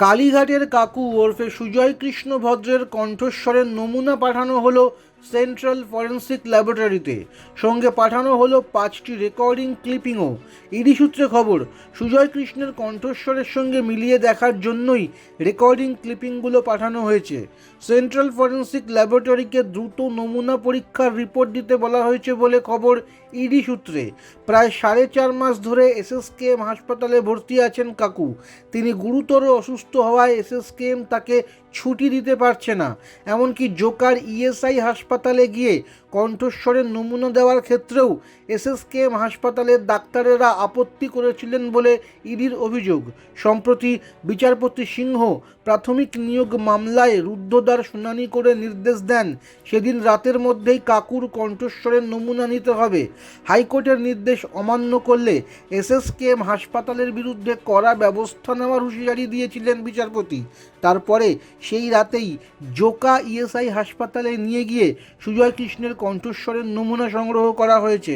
কালীঘাটের কাকু ওরফে সুজয় কৃষ্ণ ভদ্রের কণ্ঠস্বরের নমুনা পাঠানো হলো সেন্ট্রাল ফরেন্সিক ল্যাবরেটরিতে। সঙ্গে পাঠানো হলো 5টি রেকর্ডিং ক্লিপিংও। ইডি সূত্রে খবর, সুজয় কৃষ্ণের কণ্ঠস্বরের সঙ্গে মিলিয়ে দেখার জন্যই রেকর্ডিং ক্লিপিংগুলো পাঠানো হয়েছে। সেন্ট্রাল ফরেন্সিক ল্যাবরেটরিকে দ্রুত নমুনা পরীক্ষার রিপোর্ট দিতে বলা হয়েছে বলে খবর ইডি সূত্রে। প্রায় 4.5 মাস ধরে এসএসকেএম হাসপাতালে ভর্তি আছেন কাকু। তিনি গুরুতর অসুস্থ হওয়ায় এসএসকেএম তাকে ছুটি দিতে পারছে না। এমনকি জোকার ইএসআই হাসপাতালে গিয়ে কণ্ঠস্বরের নমুনা দেওয়ার ক্ষেত্রেও এসএসকেএম হাসপাতালের ডাক্তারেরা আপত্তি করেছিলেন বলে ইডির অভিযোগ। সম্প্রতি বিচারপতি সিংহ প্রাথমিক নিয়োগ মামলায় রুদ্ধদ্বার শুনানি করে নির্দেশ দেন সেদিন রাতের মধ্যেই কাকুর কণ্ঠস্বরের নমুনা নিতে হবে। হাইকোর্টের নির্দেশ অমান্য করলে এসএসকেএম হাসপাতালের বিরুদ্ধে কড়া ব্যবস্থা নেওয়ার হুঁশিয়ারি দিয়েছিলেন বিচারপতি। তারপরে সেই রাতেই জোকা ইএসআই হাসপাতালে নিয়ে গিয়ে সুজয় কৃষ্ণের কণ্ঠস্বরের নমুনা সংগ্রহ করা হয়েছে।